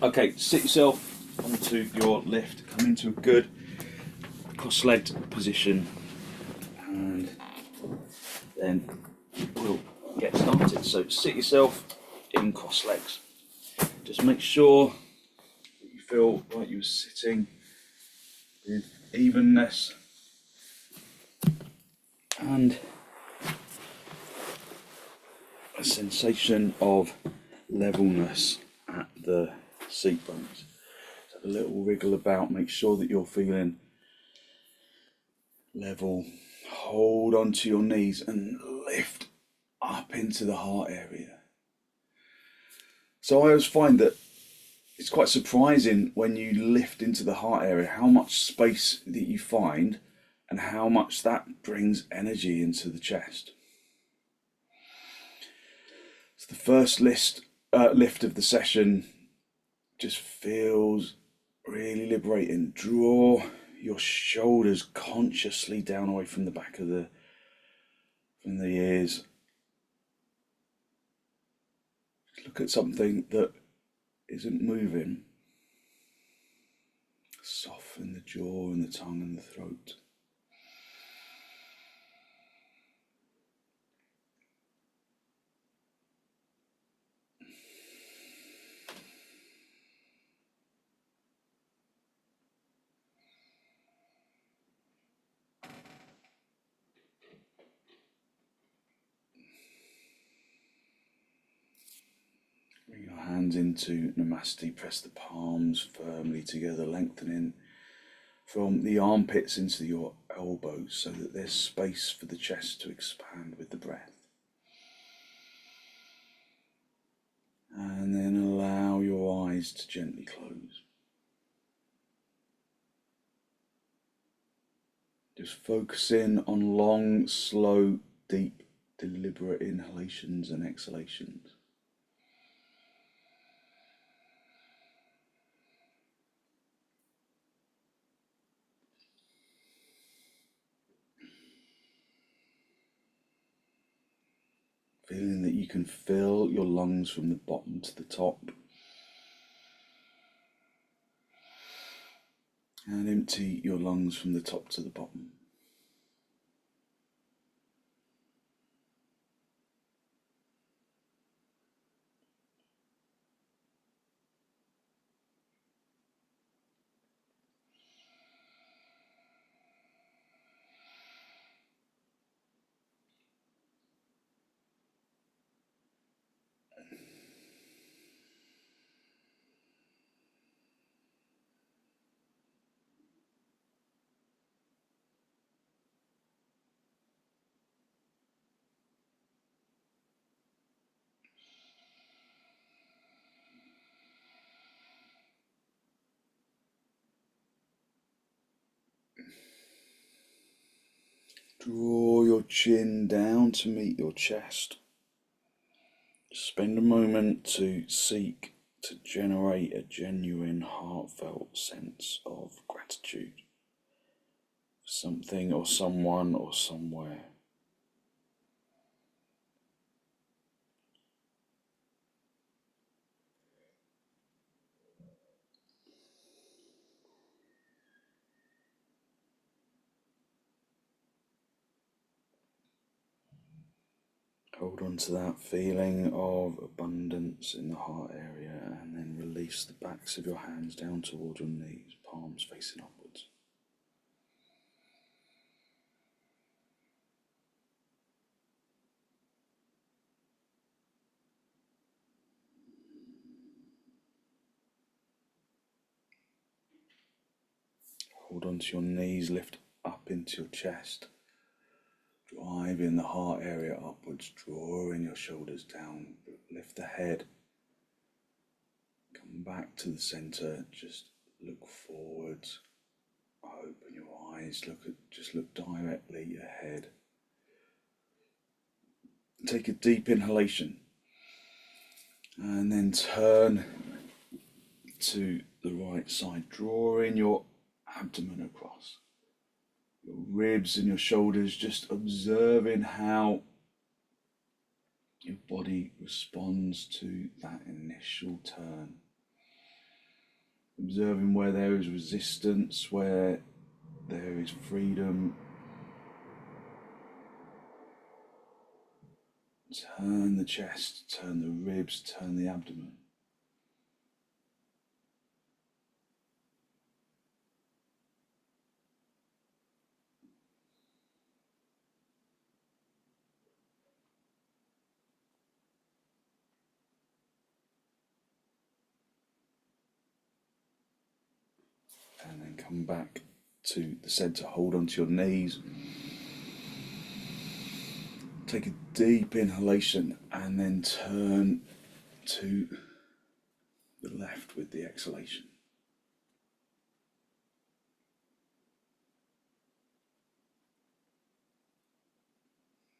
Okay, sit yourself onto your lift, come into a good cross-legged position, and then we'll get started. So sit yourself in cross legs. Just make sure that you feel like you're sitting with evenness and a sensation of levelness at the seat bones. So have a little wriggle about, make sure that you're feeling level. Hold onto your knees and lift up into the heart area. So I always find that it's quite surprising when you lift into the heart area how much space that you find and how much that brings energy into the chest. So the first lift of the session just feels really liberating. Draw your shoulders consciously down away from the back of the ears. Look at something that isn't moving. Soften the jaw and the tongue and the throat. Bring your hands into Namaste, press the palms firmly together, lengthening from the armpits into your elbows so that there's space for the chest to expand with the breath. And then allow your eyes to gently close. Just focusing on long, slow, deep, deliberate inhalations and exhalations. Feeling that you can fill your lungs from the bottom to the top. And empty your lungs from the top to the bottom. Draw your chin down to meet your chest. Spend a moment to seek to generate a genuine, heartfelt sense of gratitude for something or someone or somewhere. Hold on to that feeling of abundance in the heart area and then release the backs of your hands down toward your knees, palms facing upwards. Hold on to your knees, lift up into your chest. Driving the heart area upwards, drawing your shoulders down, lift the head. Come back to the center, just look forwards, open your eyes, just look directly ahead. Take a deep inhalation and then turn to the right side, drawing your abdomen across. Your ribs and your shoulders, just observing how your body responds to that initial turn. observing where there is resistance, where there is freedom. Turn the chest, turn the ribs, turn the abdomen. And then come back to the centre, hold onto your knees. Take a deep inhalation and then turn to the left with the exhalation.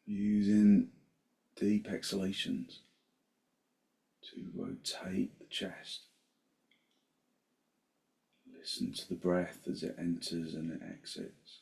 Using deep exhalations to rotate the chest. Listen to the breath as it enters and it exits.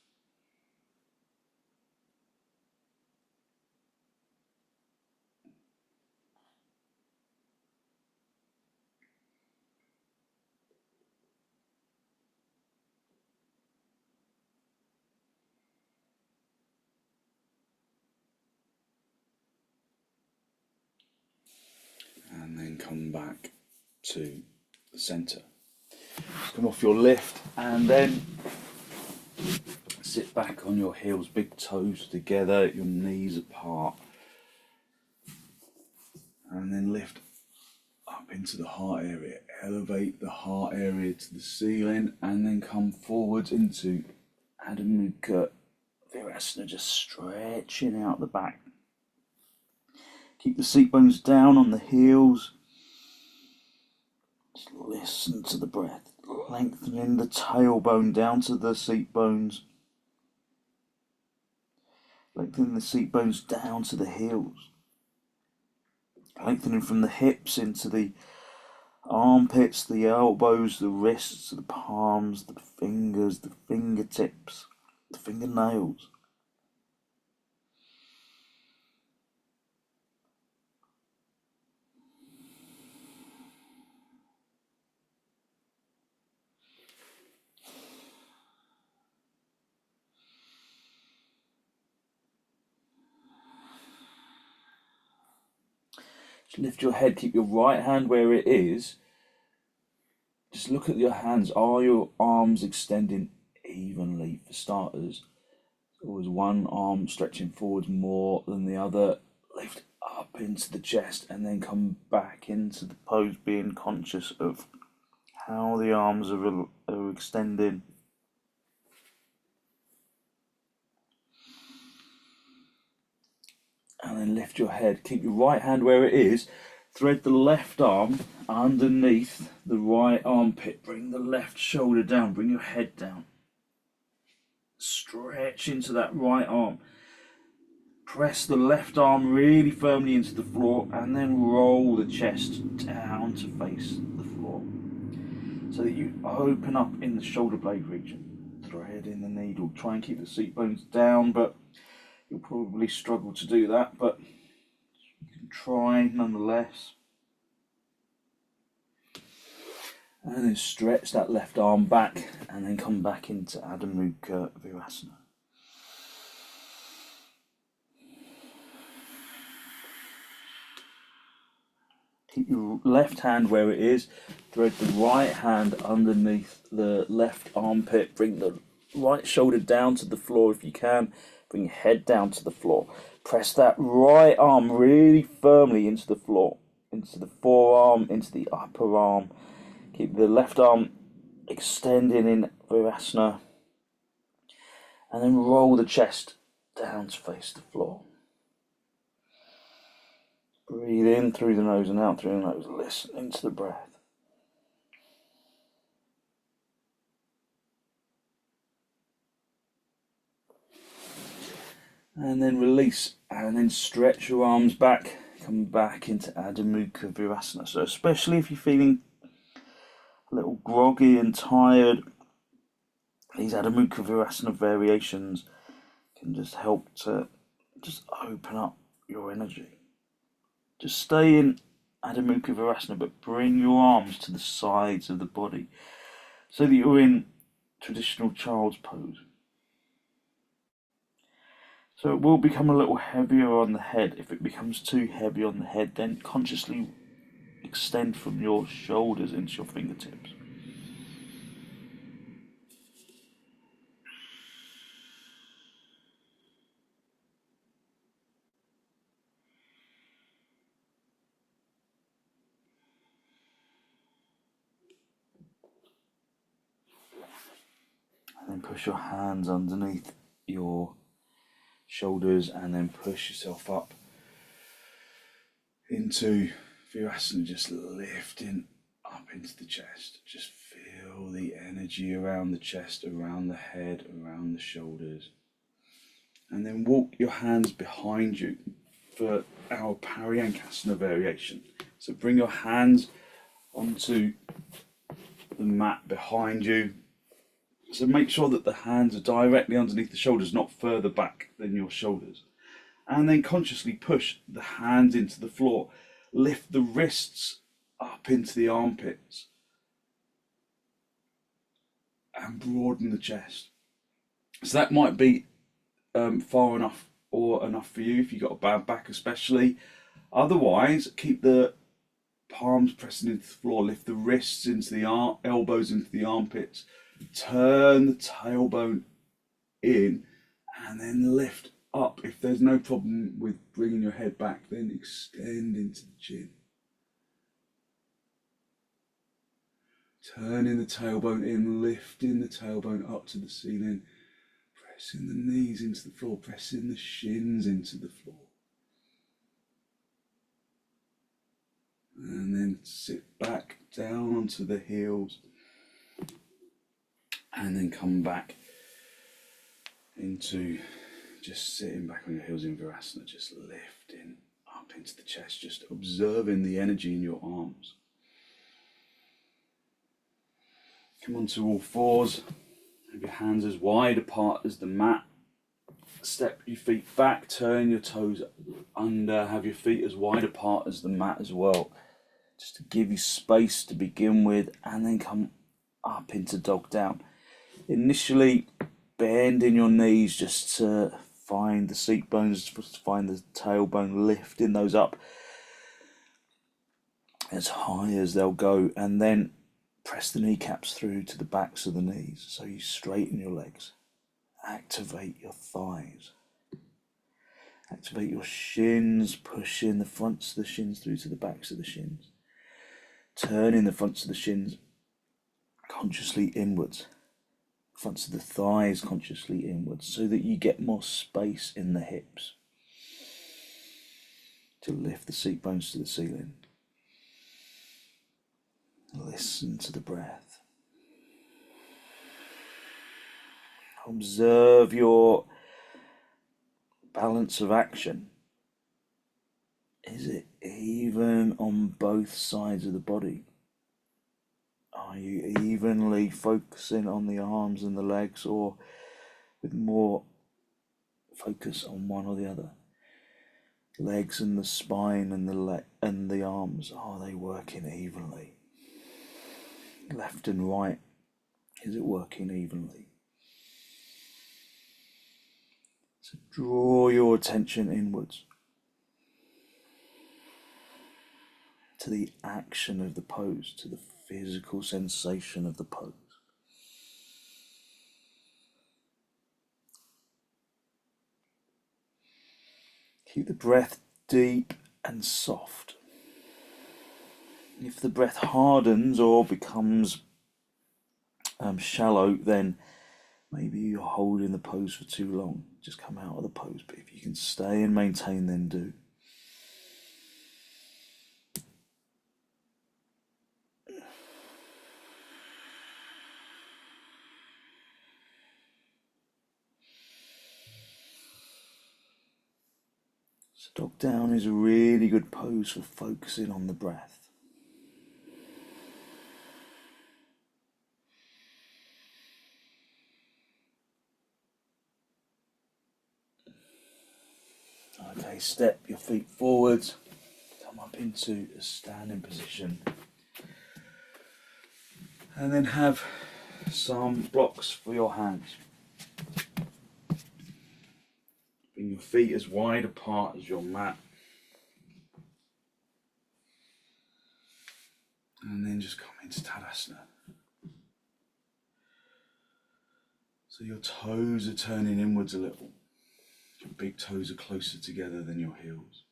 And then come back to the centre. Come off your lift and then sit back on your heels, big toes together, your knees apart. And then lift up into the heart area. Elevate the heart area to the ceiling and then come forward into Adho Mukha Virasana, just stretching out the back. Keep the seat bones down on the heels. Just listen to the breath. Lengthening the tailbone down to the seat bones. Lengthening the seat bones down to the heels. Lengthening from the hips into the armpits, the elbows, the wrists, the palms, the fingers, the fingertips, the fingernails. Just lift your head, keep your right hand where it is. Just look at your hands. Are your arms extending evenly for starters? Or is one arm stretching forward more than the other? Lift up into the chest and then come back into the pose, being conscious of how the arms are extending. And then lift your head. Keep your right hand where it is. Thread the left arm underneath the right armpit. Bring the left shoulder down. Bring your head down. Stretch into that right arm. Press the left arm really firmly into the floor and then roll the chest down to face the floor so that you open up in the shoulder blade region. Thread in the needle. Try and keep the seat bones down, but you'll probably struggle to do that, but you can try nonetheless. And then stretch that left arm back and then come back into Adho Mukha Virasana. Keep your left hand where it is. Thread the right hand underneath the left armpit. Bring the right shoulder down to the floor if you can. Bring your head down to the floor. Press that right arm really firmly into the floor, into the forearm, into the upper arm. Keep the left arm extending in Virasana. And then roll the chest down to face the floor. Breathe in through the nose and out through the nose, listening to the breath. And then release, and then stretch your arms back, come back into Adho Mukha Virasana. So especially if you're feeling a little groggy and tired, these Adho Mukha Virasana variations can just help to just open up your energy. Just stay in Adho Mukha Virasana, but bring your arms to the sides of the body. so that you're in traditional child's pose. So it will become a little heavier on the head. If it becomes too heavy on the head, then consciously extend from your shoulders into your fingertips. And then push your hands underneath your shoulders and then push yourself up into virasana, just lifting up into the chest. Just feel the energy around the chest, around the head, around the shoulders. And then walk your hands behind you for our paryankasana variation. So bring your hands onto the mat behind you. So make sure that the hands are directly underneath the shoulders, not further back than your shoulders. And then consciously push the hands into the floor. Lift the wrists up into the armpits. And broaden the chest. So that might be far enough or enough for you if you've got a bad back especially. Otherwise, keep the palms pressing into the floor. Lift the wrists into the elbows into the armpits. Turn the tailbone in and then lift up. If there's no problem with bringing your head back, then extend into the chin. Turning the tailbone in, lifting the tailbone up to the ceiling, pressing the knees into the floor, pressing the shins into the floor. And then sit back down onto the heels. And then come back into just sitting back on your heels in virasana, just lifting up into the chest, just observing the energy in your arms. Come onto all fours, have your hands as wide apart as the mat. Step your feet back, turn your toes under, have your feet as wide apart as the mat as well. Just to give you space to begin with, and then come up into dog down. Initially, bend in your knees just to find the seat bones, to find the tailbone, lifting those up as high as they'll go, and then press the kneecaps through to the backs of the knees so you straighten your legs. Activate your thighs. Activate your shins, pushing the fronts of the shins through to the backs of the shins. Turning the fronts of the shins consciously inwards. Fronts of the thighs consciously inwards so that you get more space in the hips to lift the seat bones to the ceiling. Listen to the breath. Observe your balance of action. Is it even on both sides of the body? Are you evenly focusing on the arms and the legs, or with more focus on one or the other? Legs and the spine and the arms, are they working evenly? Left and right, is it working evenly? So draw your attention inwards to the action of the pose, to the physical sensation of the pose. Keep the breath deep and soft. If the breath hardens or becomes shallow, then maybe you're holding the pose for too long. Just come out of the pose. But if you can stay and maintain, then do. So dog down is a really good pose for focusing on the breath. Okay, step your feet forwards, come up into a standing position, and then have some blocks for your hands. Bring your feet as wide apart as your mat. And then just come into Tadasana. So your toes are turning inwards a little. Your big toes are closer together than your heels.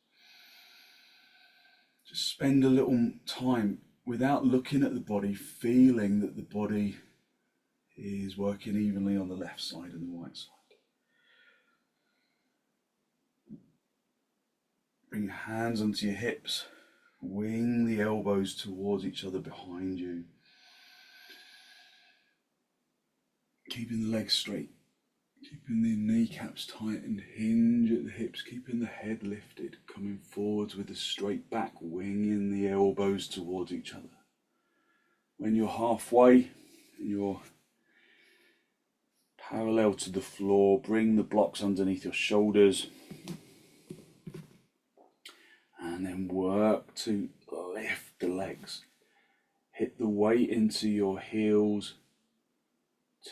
Just spend a little time without looking at the body, feeling that the body is working evenly on the left side and the right side. Bring your hands onto your hips, wing the elbows towards each other behind you. Keeping the legs straight, keeping the kneecaps tight and hinge at the hips, keeping the head lifted, coming forwards with a straight back, winging the elbows towards each other. When you're halfway and you're parallel to the floor, bring the blocks underneath your shoulders. And then work to lift the legs. Hit the weight into your heels.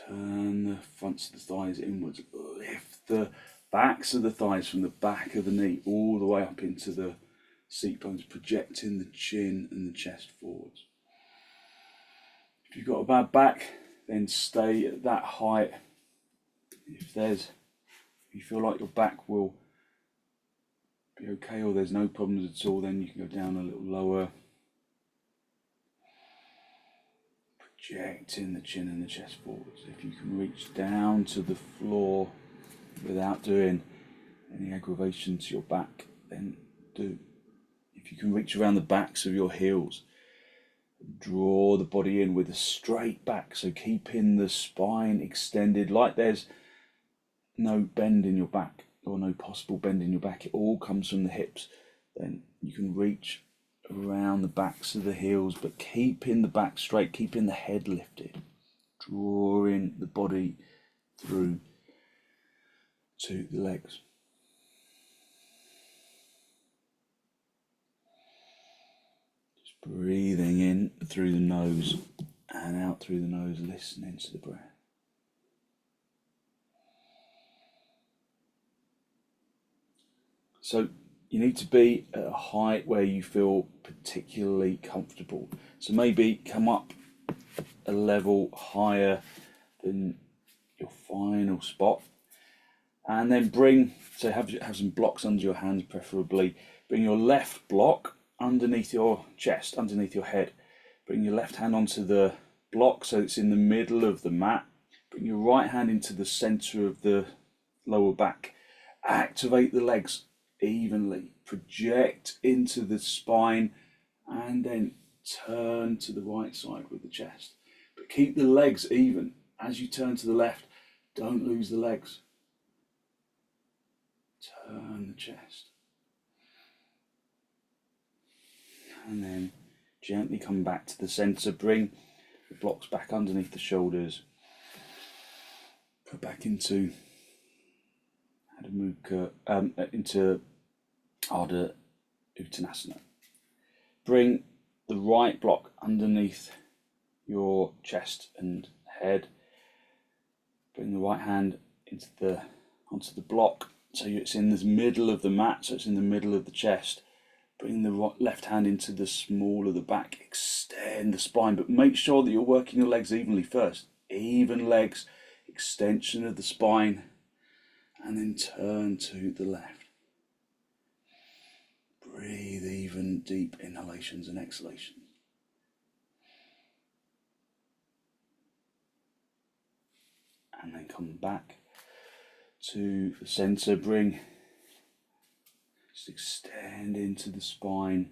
Turn the fronts of the thighs inwards. Lift the backs of the thighs from the back of the knee all the way up into the seat bones, projecting the chin and the chest forwards. If you've got a bad back, then stay at that height. If you feel like your back will be okay or there's no problems at all, then you can go down a little lower. Projecting the chin and the chest forwards. If you can reach down to the floor without doing any aggravation to your back, then do. If you can reach around the backs of your heels, draw the body in with a straight back, so keeping the spine extended like there's no bend in your back or no possible bend in your back. It all comes from the hips. Then you can reach around the backs of the heels, but keeping the back straight, keeping the head lifted, drawing the body through to the legs. Just breathing in through the nose and out through the nose, listening to the breath. So you need to be at a height where you feel particularly comfortable. So maybe come up a level higher than your final spot. And then have some blocks under your hands preferably. Bring your left block underneath your chest, underneath your head. Bring your left hand onto the block so it's in the middle of the mat. Bring your right hand into the center of the lower back. Activate the legs evenly, project into the spine, and then turn to the right side with the chest. But keep the legs even. As you turn to the left, don't lose the legs. Turn the chest. And then gently come back to the center. Bring the blocks back underneath the shoulders. Go back into into padottanasana. Bring the right block underneath your chest and head. Bring the right hand onto the block so it's in the middle of the mat, so it's in the middle of the chest. Bring the left hand into the small of the back. Extend the spine, but make sure that you're working your legs evenly first. Even legs, extension of the spine, and then turn to the left. Breathe even deep inhalations and exhalations. And then come back to the center. Just extend into the spine.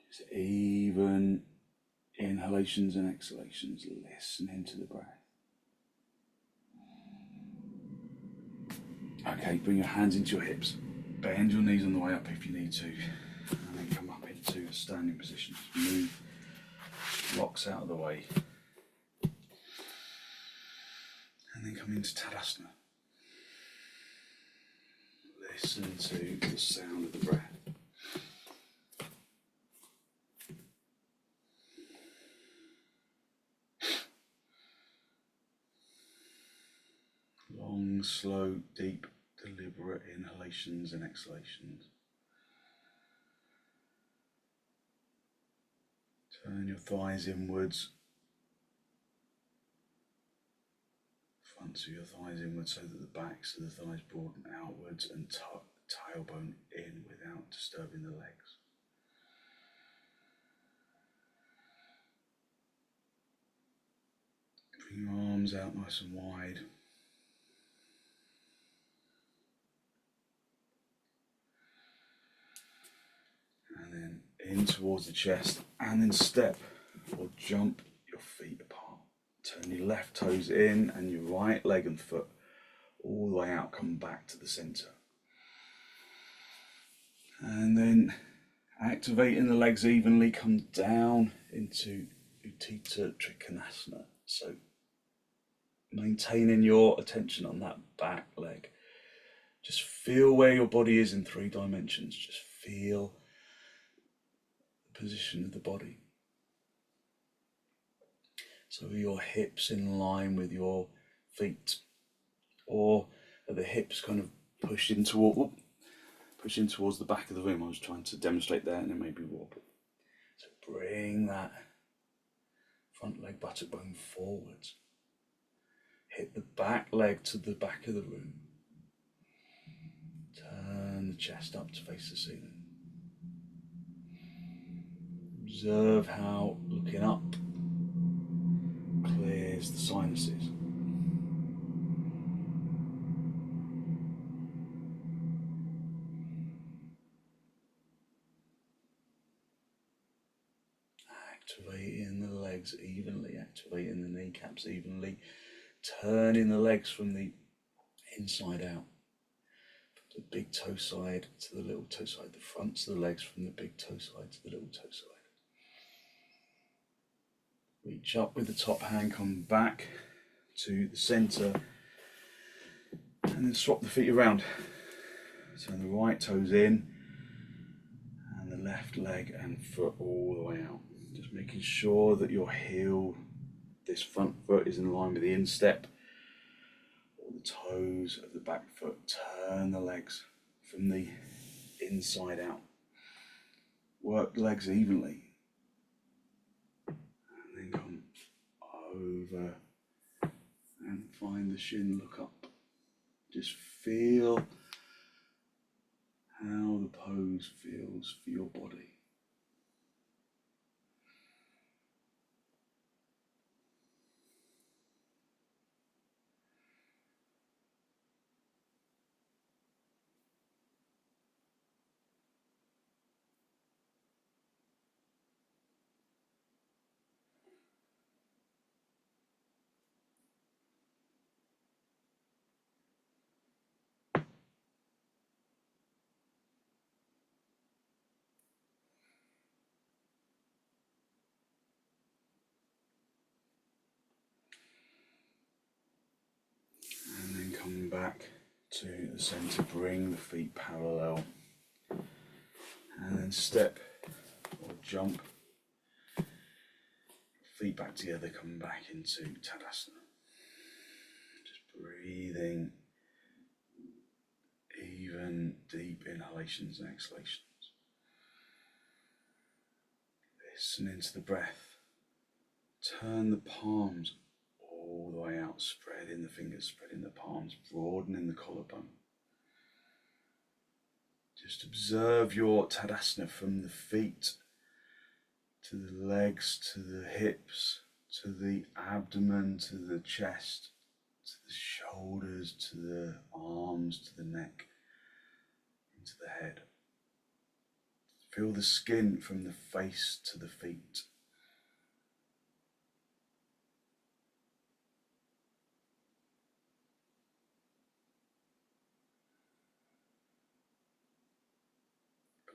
Just even inhalations and exhalations. Listening to the breath. Okay, bring your hands into your hips. Bend your knees on the way up if you need to. And then come up into a standing position. Just move blocks out of the way. And then come into Tadasana. Listen to the sound of the breath. long, slow, deep, deliberate inhalations and exhalations. Turn your thighs inwards, fronts of your thighs inwards so that the backs of the thighs broaden outwards, and tuck tailbone in without disturbing the legs. Bring your arms out nice and wide. And then in towards the chest, and then step or jump your feet apart. Turn your left toes in and your right leg and foot all the way out, come back to the center. And then activating the legs evenly, come down into Utthita Trikonasana. So maintaining your attention on that back leg. Just feel where your body is in 3 dimensions. Just feel the position of the body. So are your hips in line with your feet, or are the hips kind of pushing towards the back of the room? I was trying to demonstrate there, and it may be wobble. So bring that front leg buttock bone forwards. Hit the back leg to the back of the room. Turn the chest up to face the ceiling. Observe how looking up clears the sinuses. Activating the legs evenly, activating the kneecaps evenly, turning the legs from the inside out. The big toe side to the little toe side, the fronts of the legs from the big toe side to the little toe side. Reach up with the top hand, come back to the center, and then swap the feet around. Turn the right toes in, and the left leg and foot all the way out. Just making sure that your heel, this front foot, is in line with the instep. All the toes of the back foot. Turn the legs from the inside out. Work the legs evenly. And then come over and find the shin, look up. Just feel how the pose feels for your body. Come back to the center, bring the feet parallel, and then step or jump, feet back together, come back into Tadasana. Just breathing even, deep inhalations and exhalations. Listening to the breath. Turn the palms all the way out, spreading the fingers, spreading the palms, broadening the collarbone. Just observe your Tadasana from the feet to the legs, to the hips, to the abdomen, to the chest, to the shoulders, to the arms, to the neck, into the head. Feel the skin from the face to the feet.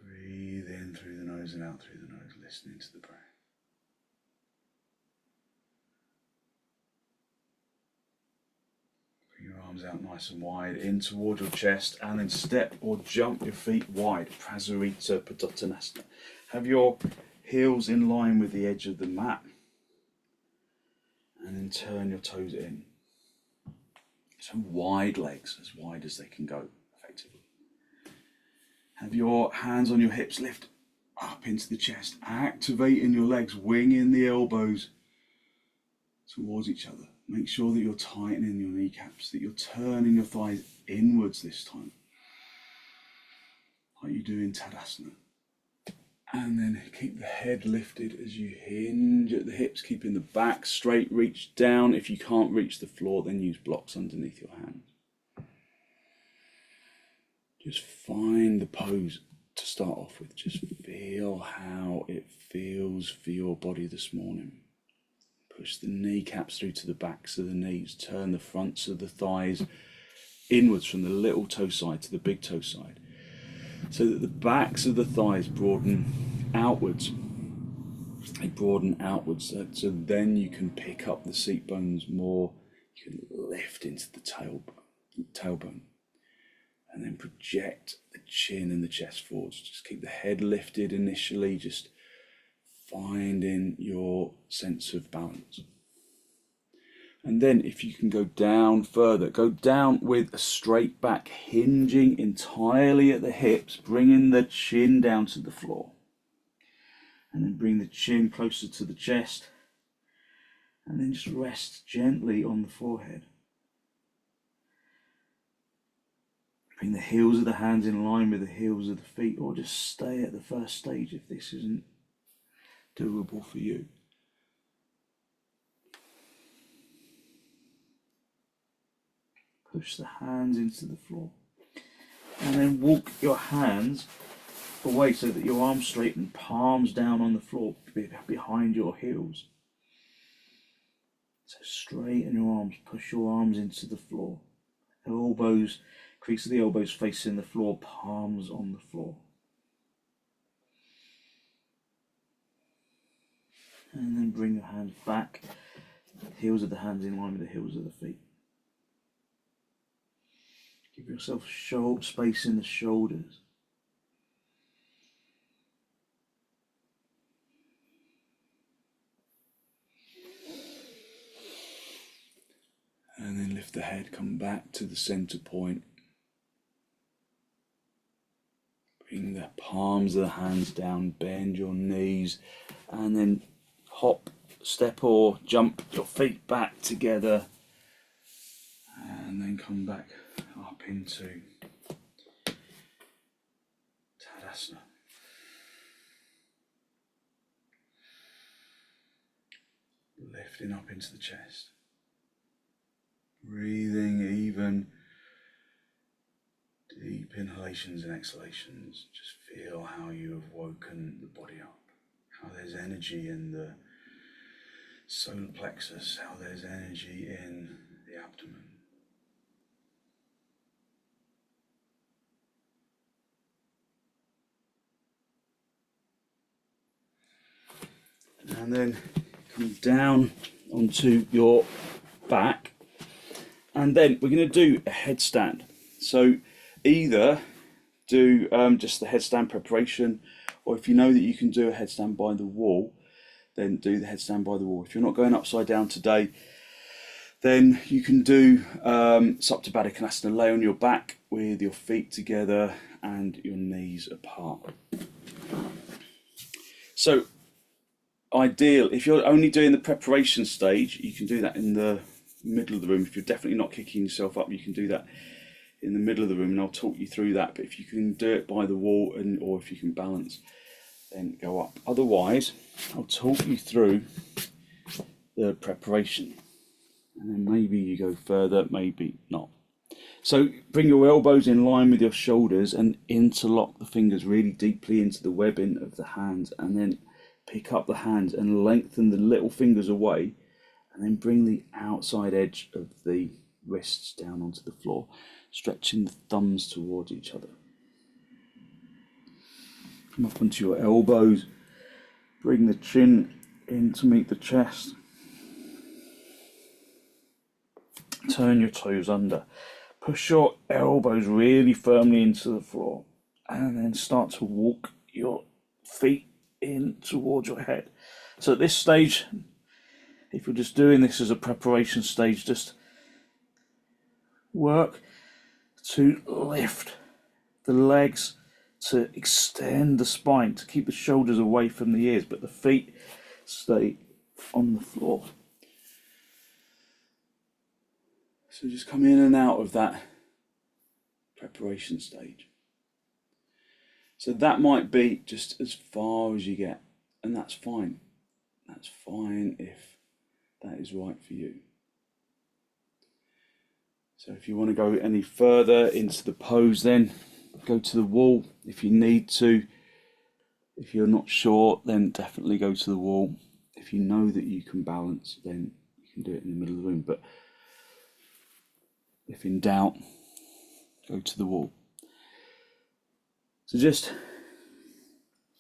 Breathe in through the nose and out through the nose, listening to the breath. Bring your arms out nice and wide, in toward your chest, and then step or jump your feet wide, prasarita, padottanasana. Have your heels in line with the edge of the mat, and then turn your toes in. So wide legs, as wide as they can go, effectively. Have your hands on your hips, lift up into the chest, activating your legs, winging the elbows towards each other. Make sure that you're tightening your kneecaps, that you're turning your thighs inwards this time, like you do in Tadasana. And then keep the head lifted as you hinge at the hips, keeping the back straight, reach down. If you can't reach the floor, then use blocks underneath your hands. Just find the pose to start off with. Just feel how it feels for your body this morning. Push the kneecaps through to the backs of the knees. Turn the fronts of the thighs inwards from the little toe side to the big toe side, so that the backs of the thighs broaden outwards. They broaden outwards, so then you can pick up the seat bones more. You can lift into the tailbone, and then project the chin and the chest forwards. Just keep the head lifted initially, just finding your sense of balance. And then if you can go down further, go down with a straight back, hinging entirely at the hips, bringing the chin down to the floor. And then bring the chin closer to the chest. And then just rest gently on the forehead. Bring the heels of the hands in line with the heels of the feet, or just stay at the first stage if this isn't doable for you. Push the hands into the floor, and then walk your hands away so that your arms straighten, palms down on the floor behind your heels. So straighten your arms, push your arms into the floor. Elbows, crease of the elbows facing the floor, palms on the floor. And then bring your hands back, heels of the hands in line with the heels of the feet. Give yourself space in the shoulders. And then lift the head, come back to the center point. Bring the palms of the hands down, bend your knees, and then hop, step or jump your feet back together. And then come back up into Tadasana. Lifting up into the chest. Breathing even deep inhalations and exhalations. Just feel how you have woken the body up. How there's energy in the solar plexus. How there's energy in the abdomen. And then come down onto your back, and then we're going to do a headstand. So either do just the headstand preparation, or if you know that you can do a headstand by the wall, then do the headstand by the wall. If you're not going upside down today, then you can do Supta Baddha Konasana, lay on your back with your feet together and your knees apart. So ideal, if you're only doing the preparation stage, you can do that in the middle of the room. If you're definitely not kicking yourself up, you can do that in the middle of the room, and I'll talk you through that. But if you can do it by the wall, or if you can balance, then go up. Otherwise, I'll talk you through the preparation, and then maybe you go further, maybe not. So bring your elbows in line with your shoulders and interlock the fingers really deeply into the webbing of the hands, and then pick up the hands and lengthen the little fingers away, and then bring the outside edge of the wrists down onto the floor, stretching the thumbs towards each other. Come up onto your elbows, bring the chin in to meet the chest. Turn your toes under. Push your elbows really firmly into the floor, and then start to walk your feet in towards your head. So at this stage, if you're just doing this as a preparation stage, just work to lift the legs, to extend the spine, to keep the shoulders away from the ears, but the feet stay on the floor. So just come in and out of that preparation stage. So that might be just as far as you get, and that's fine. That's fine if that is right for you. So if you want to go any further into the pose, then go to the wall if you need to. If you're not sure, then definitely go to the wall. If you know that you can balance, then you can do it in the middle of the room. But if in doubt, go to the wall. So just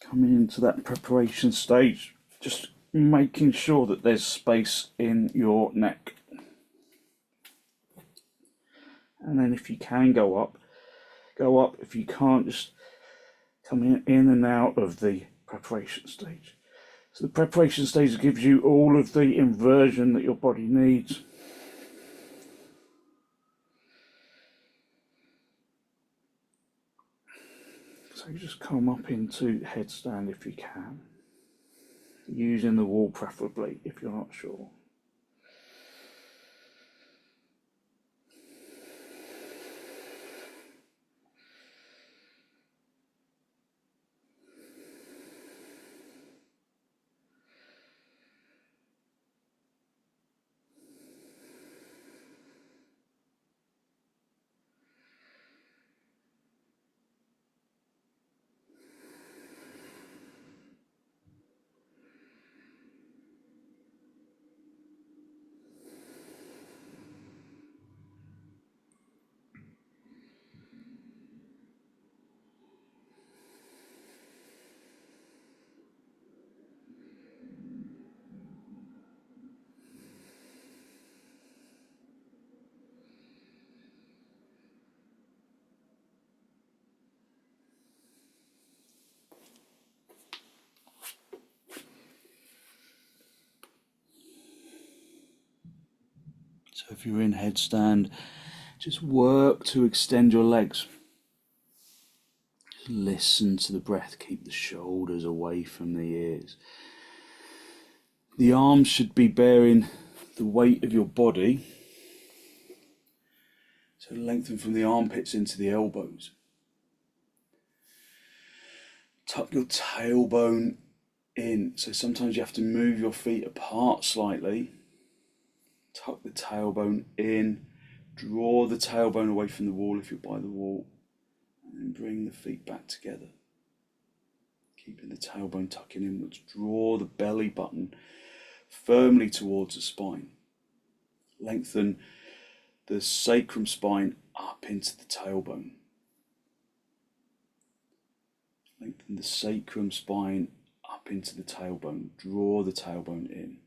coming into that preparation stage, just making sure that there's space in your neck. And then if you can go up, go up. If you can't, just come in and out of the preparation stage. So the preparation stage gives you all of the inversion that your body needs. So you just come up into headstand if you can, using the wall preferably if you're not sure. So if you're in headstand, just work to extend your legs. Just listen to the breath, keep the shoulders away from the ears. The arms should be bearing the weight of your body. So lengthen from the armpits into the elbows. Tuck your tailbone in. So sometimes you have to move your feet apart slightly. Tuck the tailbone in. Draw the tailbone away from the wall if you're by the wall. And then bring the feet back together. Keeping the tailbone tucking inwards. Draw the belly button firmly towards the spine. Lengthen the sacrum spine up into the tailbone. Lengthen the sacrum spine up into the tailbone. Draw the tailbone in.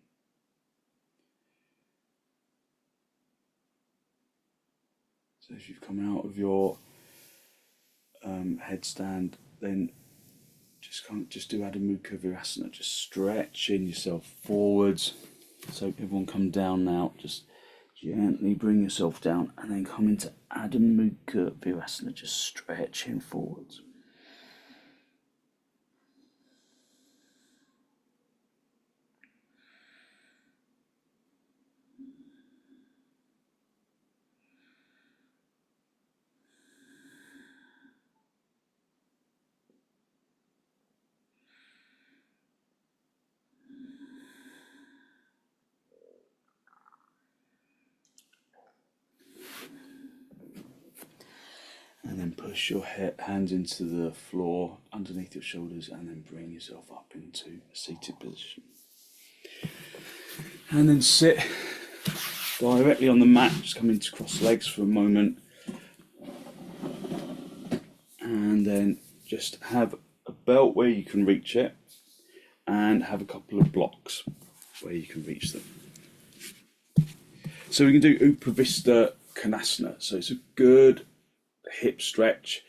So as you've come out of your headstand, then just do Adho Mukha Virasana, just stretching yourself forwards. So everyone come down now, just gently bring yourself down and then come into Adho Mukha Virasana, just stretching forwards. And then push your hands into the floor underneath your shoulders and then bring yourself up into a seated position. And then sit directly on the mat, just come into cross legs for a moment. And then just have a belt where you can reach it and have a couple of blocks where you can reach them. So we can do Upavista Konasana. So it's a good hip stretch.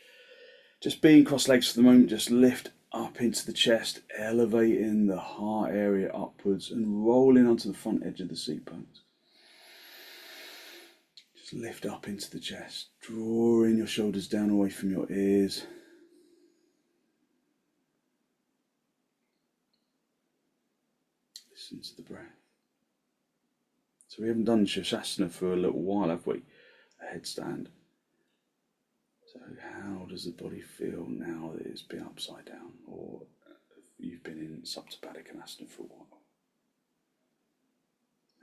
Just being cross legs for the moment, just lift up into the chest, elevating the heart area upwards and rolling onto the front edge of the seat bones. Just Just lift up into the chest, drawing your shoulders down away from your ears. Listen to the breath. So we haven't done sirsasana for a little while, have we? A headstand. So how does the body feel now that it's been upside down, or you've been in padottanasana for a while?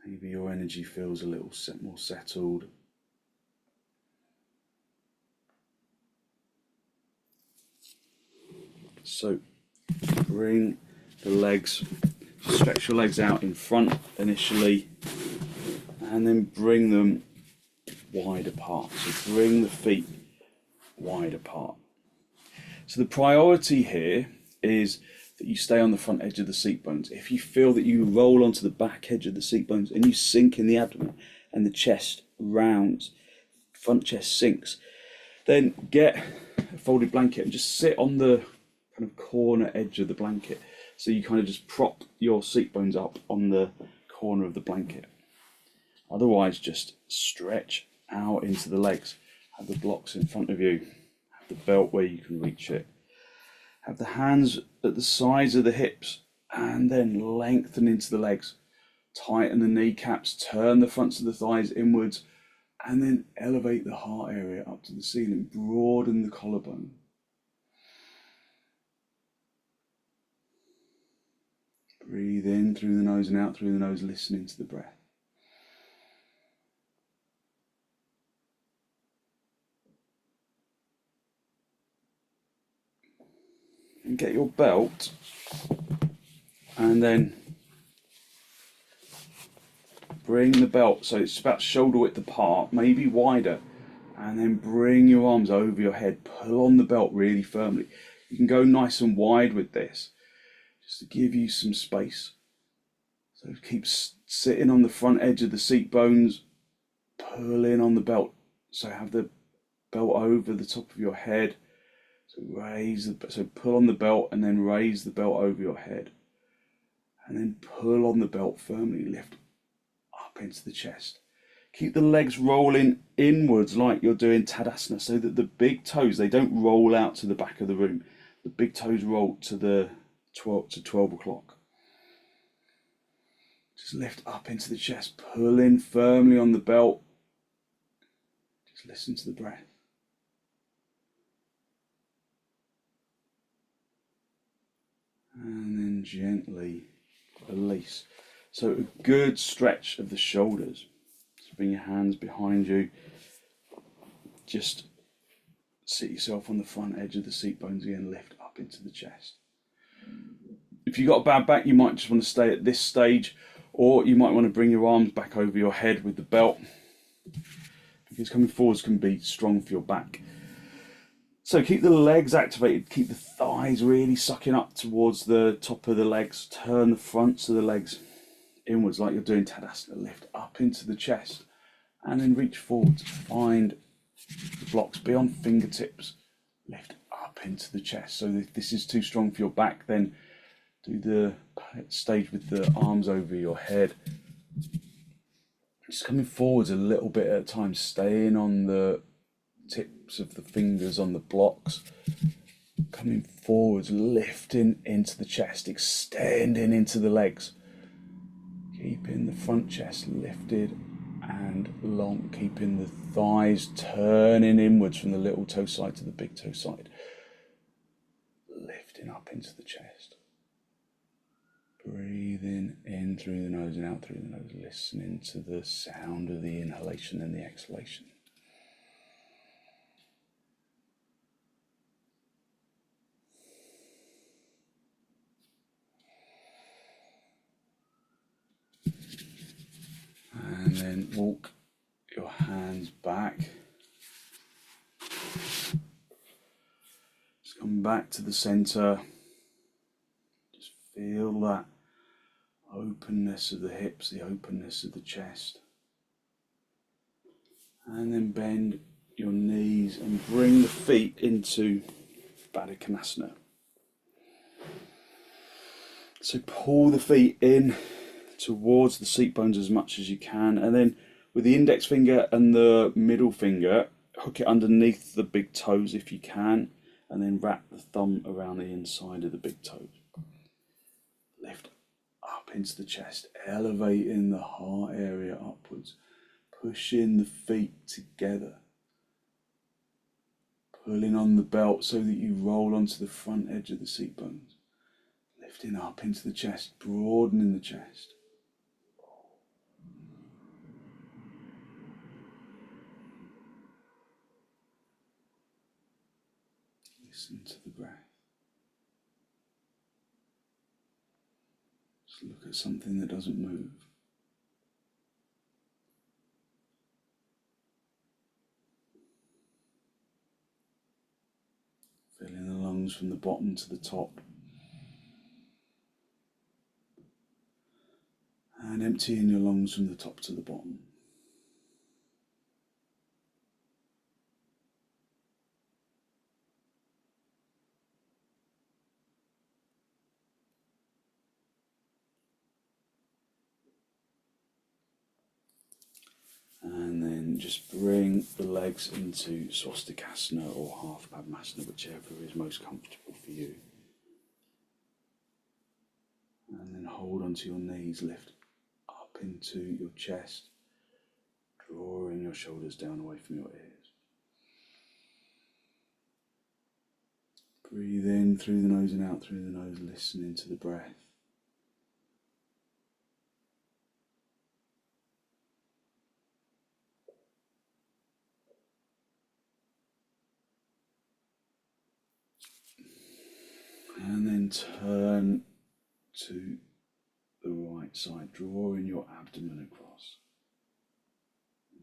Maybe your energy feels a little more settled. So bring the legs, stretch your legs out in front initially, and then bring them wide apart. So bring the feet wide apart. So the priority here is that you stay on the front edge of the seat bones. If you feel that you roll onto the back edge of the seat bones and you sink in the abdomen and the chest rounds, front chest sinks, then get a folded blanket and just sit on the kind of corner edge of the blanket. So you kind of just prop your seat bones up on the corner of the blanket. Otherwise, just stretch out into the legs. Have the blocks in front of you. Have the belt where you can reach it. Have the hands at the sides of the hips and then lengthen into the legs. Tighten the kneecaps, turn the fronts of the thighs inwards, and then elevate the heart area up to the ceiling. Broaden the collarbone. Breathe in through the nose and out through the nose, listening to the breath. And get your belt, and then bring the belt so it's about shoulder width apart, maybe wider, and then bring your arms over your head. Pull on the belt really firmly. You can go nice and wide with this, just to give you some space. So keep sitting on the front edge of the seat bones, pull in on the belt. So have the belt over the top of your head. So pull on the belt and then raise the belt over your head. And then pull on the belt firmly, lift up into the chest. Keep the legs rolling inwards like you're doing Tadasana, so that the big toes, they don't roll out to the back of the room. The big toes roll to the 12 o'clock. Just lift up into the chest, pull in firmly on the belt. Just listen to the breath. And then gently release. So a good stretch of the shoulders. So bring your hands behind you. Just sit yourself on the front edge of the seat bones again, lift up into the chest. If you've got a bad back, you might just want to stay at this stage, or you might want to bring your arms back over your head with the belt, because coming forwards can be strong for your back. So keep the legs activated, keep the thighs really sucking up towards the top of the legs, turn the fronts of the legs inwards like you're doing Tadasana, lift up into the chest, and then reach forwards, find the blocks beyond fingertips, lift up into the chest. So if this is too strong for your back, then do the stage with the arms over your head. Just coming forwards a little bit at a time, staying on the tips of the fingers on the blocks, coming forwards, lifting into the chest, extending into the legs, keeping the front chest lifted and long, keeping the thighs turning inwards from the little toe side to the big toe side, lifting up into the chest, breathing in through the nose and out through the nose, listening to the sound of the inhalation and the exhalation. And then walk your hands back. Just come back to the center. Just feel that openness of the hips, the openness of the chest. And then bend your knees and bring the feet into padottanasana. So pull the feet in towards the seat bones as much as you can, and then with the index finger and the middle finger, hook it underneath the big toes if you can, and then wrap the thumb around the inside of the big toes. Lift up into the chest, elevating the heart area upwards, pushing the feet together, pulling on the belt so that you roll onto the front edge of the seat bones, lifting up into the chest, broadening the chest. Listen to the breath. Just look at something that doesn't move. Filling the lungs from the bottom to the top. And emptying your lungs from the top to the bottom. And then just bring the legs into swastikasana or half padottanasana, whichever is most comfortable for you. And then hold onto your knees, lift up into your chest, drawing your shoulders down away from your ears. Breathe in through the nose and out through the nose, listening to the breath. And then turn to the right side, drawing your abdomen across.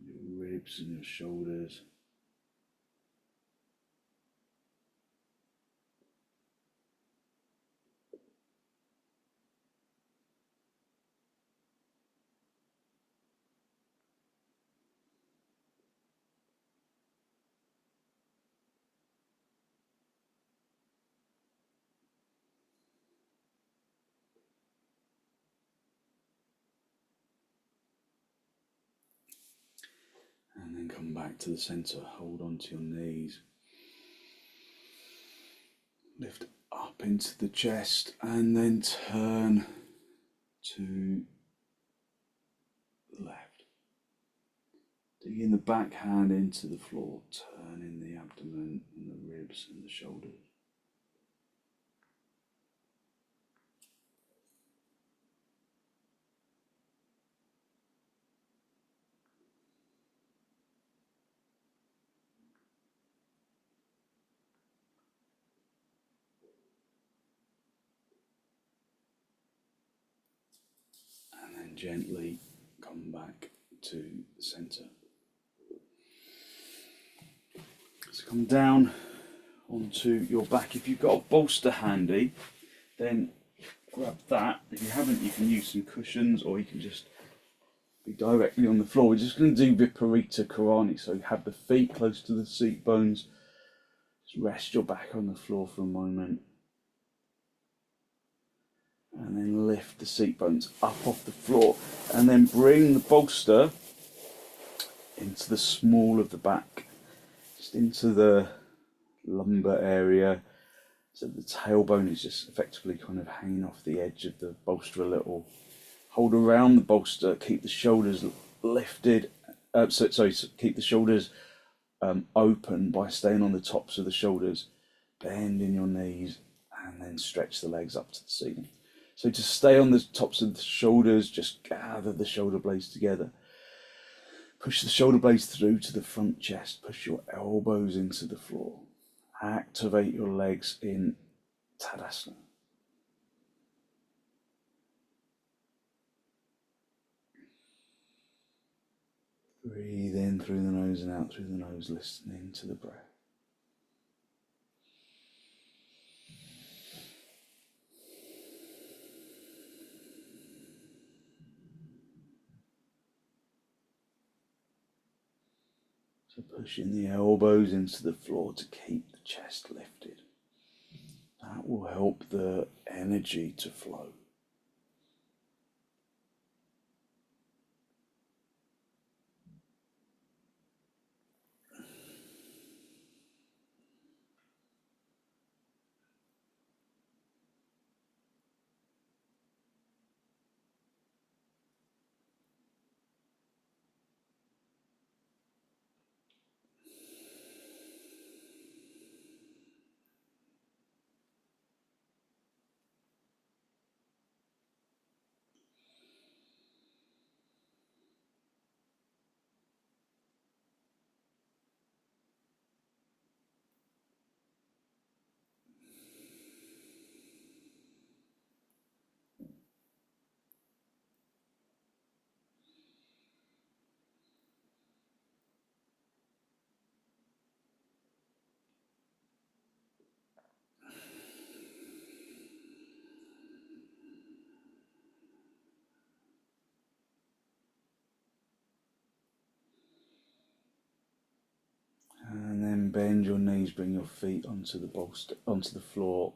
Your ribs and your shoulders. And then come back to the center, hold onto your knees. Lift up into the chest and then turn to the left. Digging the back hand into the floor, turning the abdomen and the ribs and the shoulders. And then gently come back to the center. So come down onto your back. If you've got a bolster handy, then grab that. If you haven't, you can use some cushions, or you can just be directly on the floor. We're just going to do viparita karanhi, so you have the feet close to the seat bones. Just rest your back on the floor for a moment. And then lift the seat bones up off the floor, and then bring the bolster into the small of the back, just into the lumbar area, so the tailbone is just effectively kind of hanging off the edge of the bolster a little. Hold around the bolster, keep the shoulders lifted, keep the shoulders open by staying on the tops of the shoulders, bend in your knees, and then stretch the legs up to the ceiling. So to stay on the tops of the shoulders, just gather the shoulder blades together. Push the shoulder blades through to the front chest. Push your elbows into the floor. Activate your legs in Tadasana. Breathe in through the nose and out through the nose, listening to the breath. So pushing the elbows into the floor to keep the chest lifted. That will help the energy to flow. bend your knees, bring your feet onto the bolster, onto the floor,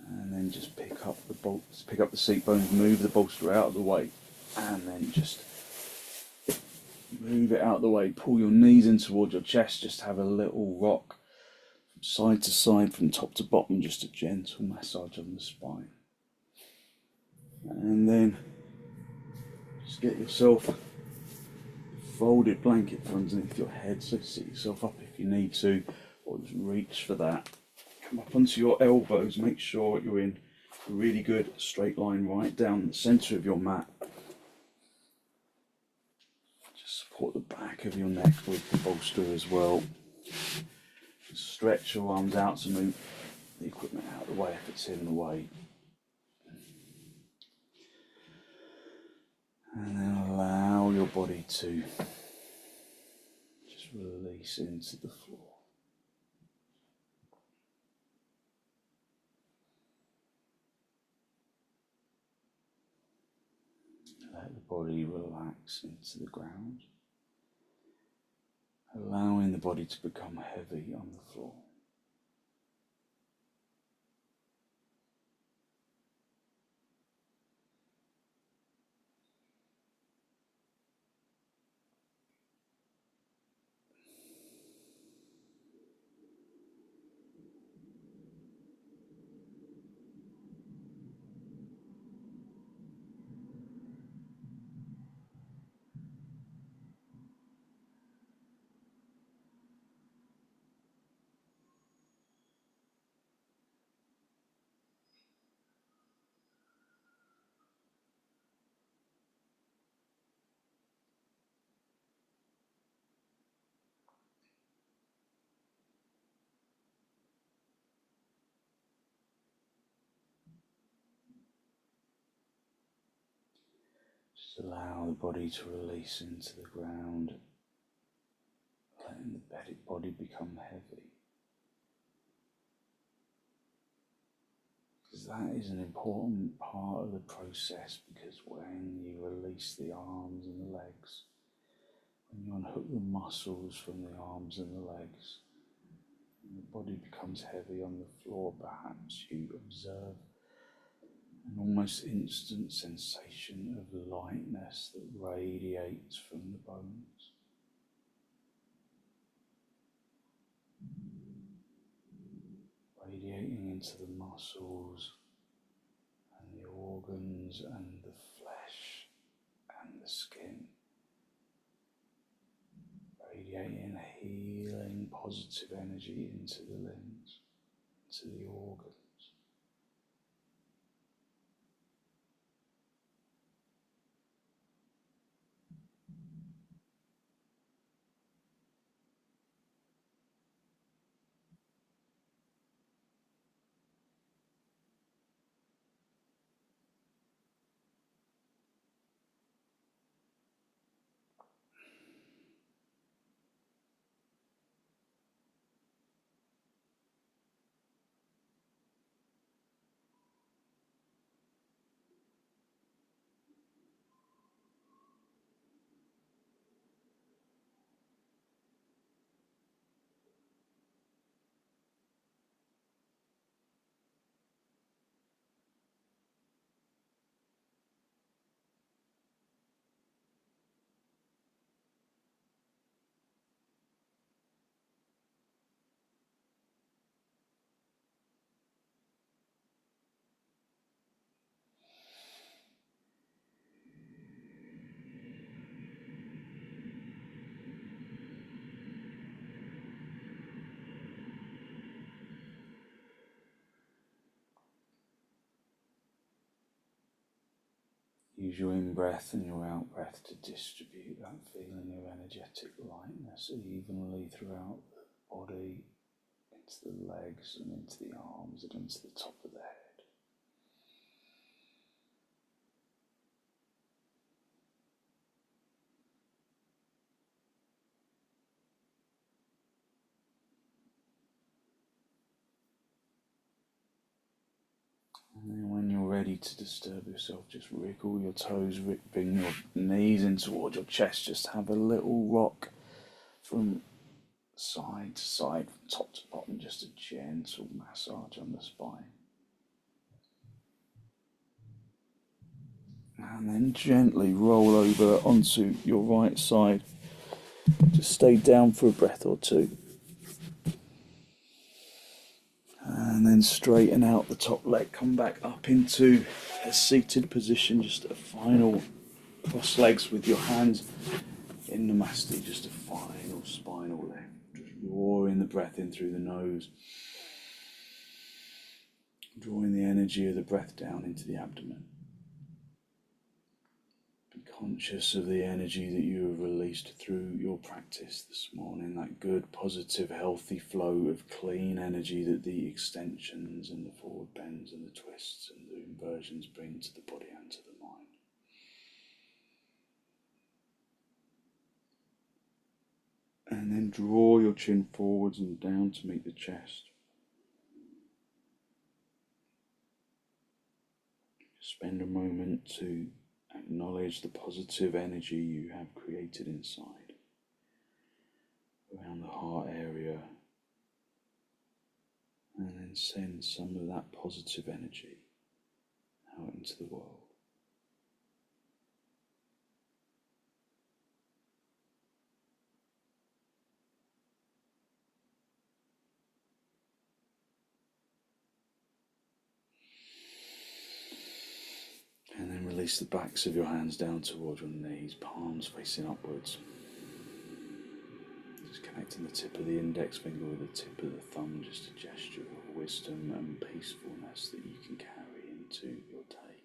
and then just pick up the seat bones, move the bolster out of the way, and then just move it out of the way. Pull your knees in towards your chest. Just have a little rock from side to side, from top to bottom, just a gentle massage on the spine. And then just get yourself a folded blanket for underneath your head, so sit yourself up if you need to, or just reach for that. Come up onto your elbows, make sure you're in a really good straight line right down the centre of your mat. Just support the back of your neck with the bolster as well. Just stretch your arms out to move the equipment out of the way if it's in the way. And then allow your body to just release into the floor. Let the body relax into the ground, allowing the body to become heavy on the floor. Just allow the body to release into the ground, letting the body become heavy. Because that is an important part of the process, because when you release the arms and the legs, when you unhook the muscles from the arms and the legs, and the body becomes heavy on the floor, perhaps you observe an almost instant sensation of lightness that radiates from the bones. Radiating into the muscles and the organs and the flesh and the skin. Radiating healing, positive energy into the limbs, into the organs. Use your in-breath and your out-breath to distribute that feeling of energetic lightness evenly throughout the body, into the legs and into the arms and into the top of the head. And then when you're ready to disturb yourself, just wriggle your toes, bring your knees in towards your chest, just have a little rock from side to side, from top to bottom, just a gentle massage on the spine. And then gently roll over onto your right side. Just stay down for a breath or two. And then straighten out the top leg, come back up into a seated position, just a final cross legs with your hands in Namaste, just a final spinal lift. Just drawing the breath in through the nose, drawing the energy of the breath down into the abdomen. Be conscious of the energy that you have released through your practice this morning, that good, positive, healthy flow of clean energy that the extensions and the forward bends and the twists and the inversions bring to the body and to the mind. And then draw your chin forwards and down to meet the chest. Spend a moment to acknowledge the positive energy you have created inside, around the heart area, and then send some of that positive energy out into the world. And then release the backs of your hands down towards your knees, palms facing upwards. Just connecting the tip of the index finger with the tip of the thumb, just a gesture of wisdom and peacefulness that you can carry into your day.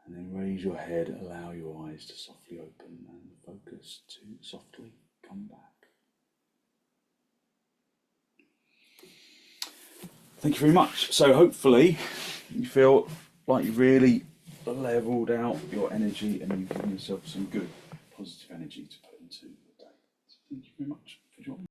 And then raise your head, allow your eyes to softly open and focus to softly come back. Thank you very much. So hopefully you feel like you've really leveled out your energy and you've given yourself some good positive energy to put into your day. So thank you very much for joining.